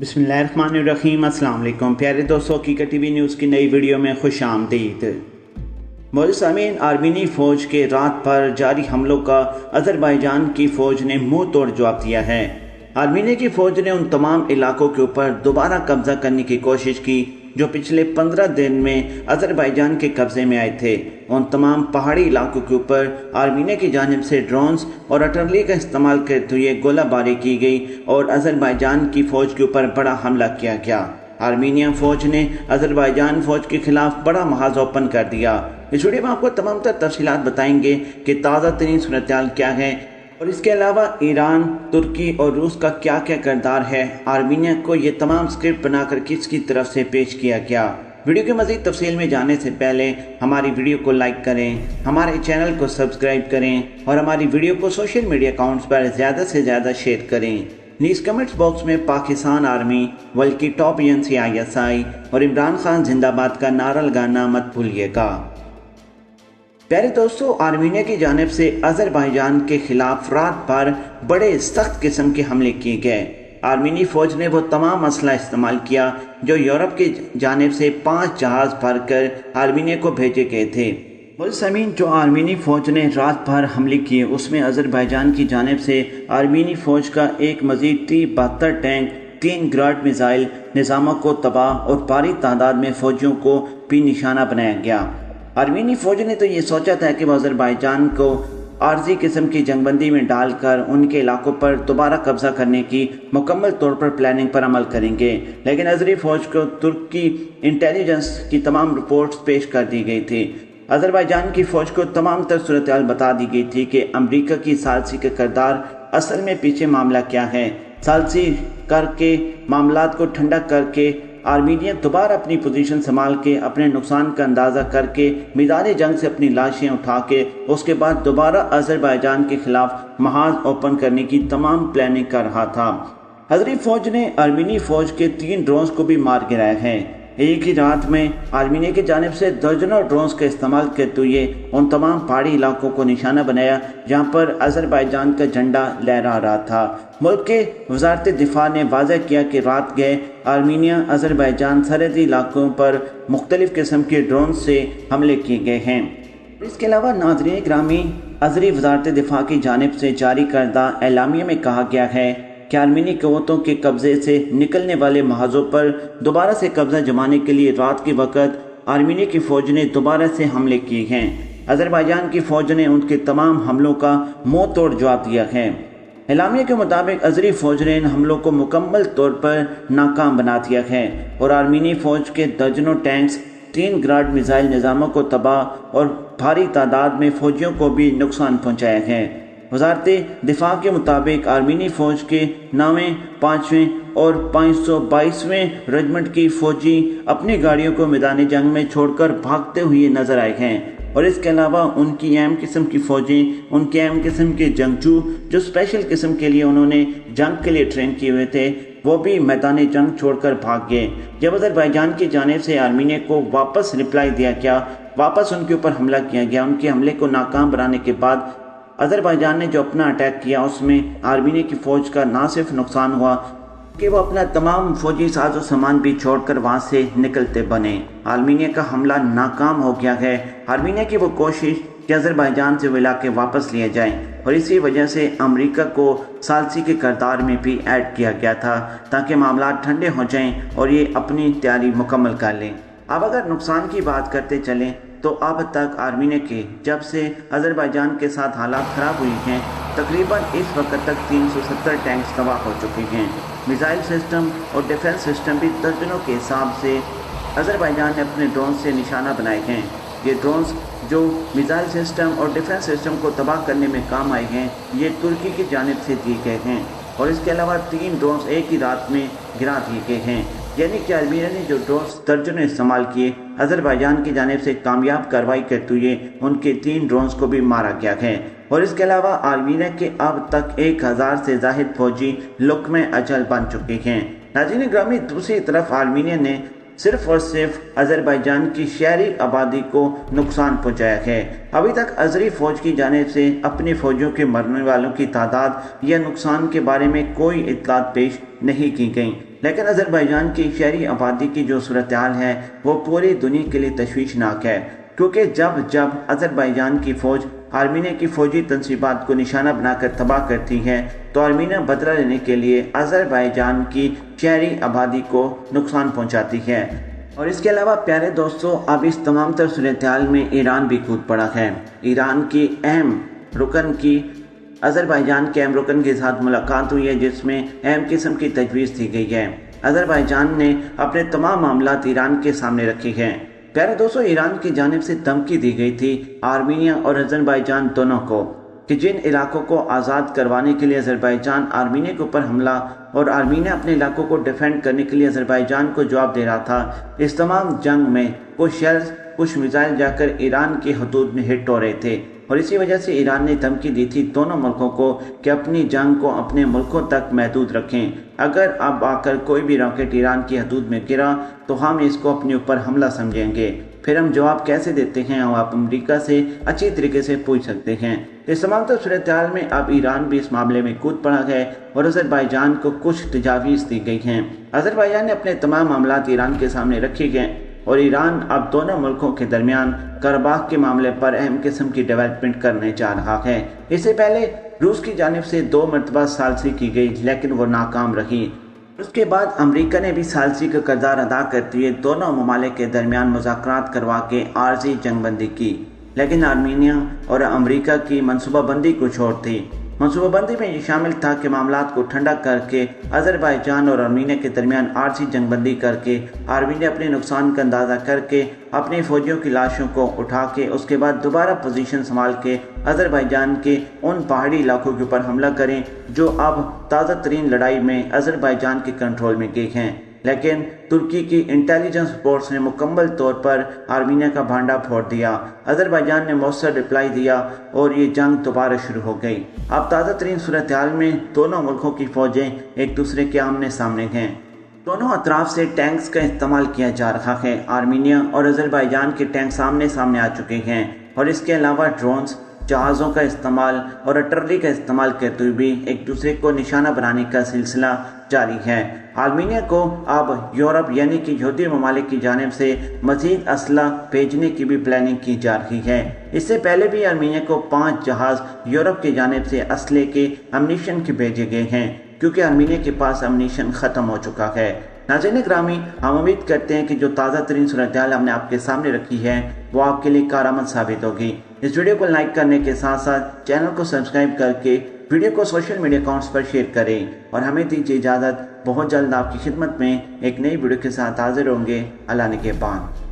बिस्मिल्लाहिर्रहमानिर्रहीम। अस्सलाम वालेकुम प्यारे दोस्तों, हकीकत टीवी न्यूज़ की नई वीडियो में खुश आमदीद। मौजूद सामीन, आर्मीनी फ़ौज के रात पर जारी हमलों का अज़रबैजान की फ़ौज ने मुंह तोड़ जवाब दिया है। आर्मीनी की फ़ौज ने उन तमाम इलाकों के ऊपर दोबारा कब्जा करने की कोशिश की जो पिछले 15 दिन में अज़रबैजान के कब्जे में आए थे। उन तमाम पहाड़ी इलाकों के ऊपर आर्मीनिया की जानिब से ड्रोन्स और आर्टिलरी का इस्तेमाल करते हुए गोलाबारी की गई और अज़रबैजान की फ़ौज के ऊपर बड़ा हमला किया गया। आर्मीनिया फ़ौज ने अज़रबैजान फ़ौज के खिलाफ बड़ा महाज ओपन कर दिया। इस वीडियो में आपको तमाम तफसीलात बताएंगे कि ताज़ा तरीन सूरत-ए-हाल क्या है और इसके अलावा ईरान, तुर्की और रूस का क्या क्या किरदार है। आर्मीनिया को ये तमाम स्क्रिप्ट बनाकर किसकी तरफ से पेश किया गया। वीडियो के मज़ीद तफसील में जाने से पहले हमारी वीडियो को लाइक करें, हमारे चैनल को सब्सक्राइब करें और हमारी वीडियो को सोशल मीडिया अकाउंट्स पर ज़्यादा से ज़्यादा शेयर करें। नीचे कमेंट्स बॉक्स में पाकिस्तान आर्मी बल्कि टॉप एजेंसी ISI और इमरान खान जिंदाबाद का नारा लगाना मत भूलिएगा। प्यारे दोस्तों, आर्मीनिया की जानिब से अज़रबैजान के खिलाफ रात भर बड़े सख्त किस्म के हमले किए गए। आर्मीनी फ़ौज ने वो तमाम असला इस्तेमाल किया जो यूरोप की जानिब से 5 जहाज़ भरकर आर्मीनिया को भेजे गए थे। मुल्ज़मीन, जो आर्मीनी फ़ौज ने रात भर हमले किए उसमें अज़रबैजान की जानिब से आर्मीनी फ़ौज का एक मज़ीद T-72 टैंक, 3 ग्राड मिसाइल निज़ामों को तबाह और भारी तादाद में फ़ौजियों को भी निशाना बनाया गया। आर्मीनी फ़ौज ने तो ये सोचा था कि वो अज़रबैजान को आर्जी किस्म की जंगबंदी में डालकर उनके इलाकों पर दोबारा कब्जा करने की मुकम्मल तौर पर प्लानिंग पर अमल करेंगे, लेकिन अज़री फ़ौज को तुर्की इंटेलिजेंस की तमाम रिपोर्ट्स पेश कर दी गई थी। अज़रबैजान की फ़ौज को तमाम तर सूरत-ए-हाल बता दी गई थी कि अमरीका की सालसी का किरदार असल में पीछे मामला क्या है। सालसी करके मामलात को ठंडा करके आर्मीनिया दोबारा अपनी पोजीशन संभाल के अपने नुकसान का अंदाज़ा करके मैदान जंग से अपनी लाशें उठा के उसके बाद दोबारा अज़रबैजान के खिलाफ महाज ओपन करने की तमाम प्लानिंग कर रहा था। अज़री फ़ौज ने आर्मीनी फ़ौज के 3 ड्रोन्स को भी मार गिराया है। एक ही रात में आर्मीनिया की जानिब से दर्जनों ड्रोन्स का इस्तेमाल करते हुए उन तमाम पहाड़ी इलाकों को निशाना बनाया जहां पर अज़रबैजान का झंडा लहरा रहा था। मुल्क के वज़ारत दिफा ने वाज़ह किया कि रात गए आर्मीनिया अज़रबैजान सरहदी इलाकों पर मुख्तलिफ़ किस्म के ड्रोन से हमले किए गए हैं। इसके अलावा नाज़रीन ग्रामी, अज़री वज़ारत दिफा की जानिब से जारी करदा एलामिया में कहा गया है कि आर्मीनी क़ुव्वतों के कब्ज़े से निकलने वाले महाजों पर दोबारा से कब्ज़ा जमाने के लिए रात के वक़्त आर्मीनी की फ़ौज ने दोबारा से हमले किए हैं। अज़रबैजान की फ़ौज ने उनके तमाम हमलों का मुंह तोड़ जवाब दिया है। एलामिया के मुताबिक अज़री फ़ौज ने इन हमलों को मुकम्मल तौर पर नाकाम बना दिया है और आर्मीनी फ़ौज के दर्जनों टैंक्स, 3 ग्राड मिसाइल निज़ामों को तबाह और भारी तादाद में फ़ौजियों को भी नुकसान पहुँचाया है। वज़ारत दिफा के मुताबिक आर्मीनी फ़ौज के 9वें, 5वें और 522वें रेजिमेंट की फ़ौजी अपनी गाड़ियों को मैदानी जंग में छोड़कर भागते हुए नजर आए हैं और इसके अलावा उनकी अहम किस्म की फ़ौजी, उनके अहम किस्म के जंगजू जो स्पेशल किस्म के लिए उन्होंने जंग के लिए ट्रेन किए हुए थे, वो भी मैदानी जंग छोड़कर भाग गए। जब अज़रबैजान की जानिब से आर्मीनिया को वापस रिप्लाई दिया गया, वापस उनके ऊपर हमला किया गया, उनके हमले को नाकाम बनाने के बाद अज़रबैजान ने जो अपना अटैक किया उसमें आर्मीनिया की फ़ौज का ना सिर्फ नुकसान हुआ कि वो अपना तमाम फ़ौजी साजो सामान भी छोड़कर वहाँ से निकलते बने। आर्मीनिया का हमला नाकाम हो गया है। आर्मीनिया की वो कोशिश कि अज़रबैजान से वो इलाके वापस लिए जाएं और इसी वजह से अमेरिका को सालसी के किरदार में भी ऐड किया गया था ताकि मामला ठंडे हो जाएं और ये अपनी तैयारी मुकम्मल कर लें। अब अगर नुकसान की बात करते चलें तो अब तक आर्मीनिया के जब से अज़रबैजान के साथ हालात ख़राब हुई हैं, तकरीबन इस वक्त तक 370 टैंक्स तबाह हो चुके हैं। मिसाइल सिस्टम और डिफेंस सिस्टम भी दर्जनों के हिसाब से अज़रबैजान ने अपने ड्रोन से निशाना बनाए हैं। ये ड्रोन्स जो मिसाइल सिस्टम और डिफेंस सिस्टम को तबाह करने में काम आए हैं, ये तुर्की की जानिब से दिए गए हैं और इसके अलावा 3 ड्रोन्स एक ही रात में गिरा दिए गए हैं। यानी कि आर्मीनिया ने जो ड्रोन्स दर्जनों इस्तेमाल किए, अज़रबैजान की जानिब से कामयाब कार्रवाई करते हुए उनके 3 ड्रोन्स को भी मारा गया है और इसके अलावा आर्मीनिया के अब तक 1000 से ज़ाहिद फौजी लुक्म अजल बन चुके हैं। नाज़रीन ग्रामी, दूसरी तरफ आर्मीनिया ने सिर्फ और सिर्फ अज़रबैजान की शहरी आबादी को नुकसान पहुंचाया है। अभी तक अज़री फ़ौज की जानिब से अपने फ़ौजियों के मरने वालों की तादाद या नुकसान के बारे में कोई इत्तलात पेश नहीं की गई। لیکن آذربائیجان کی شہری آبادی کی جو صورتحال ہے وہ پوری دنیا کے لیے تشویشناک ہے، کیونکہ جب آذربائیجان کی فوج آرمینیا کی فوجی تنصیبات کو نشانہ بنا کر تباہ کرتی ہے تو آرمینیا بدلہ لینے کے لیے آذربائیجان کی شہری آبادی کو نقصان پہنچاتی ہے۔ اور اس کے علاوہ پیارے دوستو، اب اس تمام تر صورتحال میں ایران بھی کود پڑا ہے۔ ایران کی اہم رکن کی آذربائیجان کے اہم رکن کے ساتھ ملاقات ہوئی ہے، جس میں اہم قسم کی تجویز دی گئی ہے۔ آذربائیجان نے اپنے تمام معاملات ایران کے سامنے رکھے ہیں۔ پیارے دوستو، ایران کی جانب سے دھمکی دی گئی تھی آرمینیا اور آذربائیجان دونوں کو کہ جن علاقوں کو آزاد کروانے کے لیے آذربائیجان آرمینیا کے اوپر حملہ اور آرمینیا اپنے علاقوں کو ڈیفینڈ کرنے کے لیے آذربائیجان کو جواب دے رہا تھا، اس تمام جنگ میں کچھ شیلز کچھ میزائل جا کر ایران کی حدود میں ہٹ ہو رہے تھے، اور اسی وجہ سے ایران نے دھمکی دی تھی دونوں ملکوں کو کہ اپنی جنگ کو اپنے ملکوں تک محدود رکھیں۔ اگر اب آ کر کوئی بھی راکٹ ایران کی حدود میں گرا تو ہم اس کو اپنے اوپر حملہ سمجھیں گے، پھر ہم جواب کیسے دیتے ہیں اور آپ امریکہ سے اچھی طریقے سے پوچھ سکتے ہیں۔ اس تمام تر صورتحال میں اب ایران بھی اس معاملے میں کود پڑا ہے اور آذربائیجان کو کچھ تجاویز دی گئی ہیں۔ آذربائیجان نے اپنے تمام معاملات ایران کے سامنے رکھے گئے اور ایران اب دونوں ملکوں کے درمیان قرباخ کے معاملے پر اہم قسم کی ڈیولپمنٹ کرنے جا رہا ہے۔ اس سے پہلے روس کی جانب سے 2 مرتبہ ثالثی کی گئی لیکن وہ ناکام رہی۔ اس کے بعد امریکہ نے بھی ثالثی کا کردار ادا کرتے ہوئے دونوں ممالک کے درمیان مذاکرات کروا کے عارضی جنگ بندی کی، لیکن آرمینیا اور امریکہ کی منصوبہ بندی کچھ اور تھی۔ منصوبہ بندی میں یہ شامل تھا کہ معاملات کو ٹھنڈا کر کے آذربائیجان اور آرمینیا کے درمیان عارضی جنگ بندی کر کے آرمینیا اپنے نقصان کا اندازہ کر کے اپنے فوجیوں کی لاشوں کو اٹھا کے اس کے بعد دوبارہ پوزیشن سنبھال کے آذربائیجان کے ان پہاڑی علاقوں کے اوپر حملہ کریں جو اب تازہ ترین لڑائی میں آذربائیجان کے کنٹرول میں گئے ہیں۔ لیکن ترکی کی انٹیلیجنس فورس نے مکمل طور پر آرمینیا کا بھانڈا پھوڑ دیا۔ آذربائیجان نے مؤثر رپلائی دیا اور یہ جنگ دوبارہ شروع ہو گئی۔ اب تازہ ترین صورتحال میں دونوں ملکوں کی فوجیں ایک دوسرے کے آمنے سامنے ہیں۔ دونوں اطراف سے ٹینکس کا استعمال کیا جا رہا ہے۔ آرمینیا اور آذربائیجان کے ٹینکس آمنے سامنے آ چکے ہیں اور اس کے علاوہ ڈرونز، جہازوں کا استعمال اور آرٹلری کا استعمال کرتے ہوئے بھی ایک دوسرے کو نشانہ بنانے کا سلسلہ جاری ہے۔ آرمینیا کو اب یورپ یعنی کہ یہودی ممالک کی جانب سے مزید اسلحہ بھیجنے کی بھی پلاننگ کی جا رہی ہے۔ اس سے پہلے بھی آرمینیا کو 5 جہاز یورپ کی جانب سے اسلحے کے امنیشن کے بھیجے گئے ہیں، کیونکہ آرمینیا کے پاس امنیشن ختم ہو چکا ہے۔ ناظرین گرامی، ہم امید کرتے ہیں کہ جو تازہ ترین صورتحال ہم نے آپ کے سامنے رکھی ہے وہ آپ کے لیے کارآمد ثابت ہوگی۔ اس ویڈیو کو لائک کرنے کے ساتھ ساتھ چینل کو سبسکرائب کر کے ویڈیو کو سوشل میڈیا اکاؤنٹس پر شیئر کریں اور ہمیں دیجیے اجازت، بہت جلد آپ کی خدمت میں ایک نئی ویڈیو کے ساتھ حاضر ہوں گے۔ اللہ نگہبان۔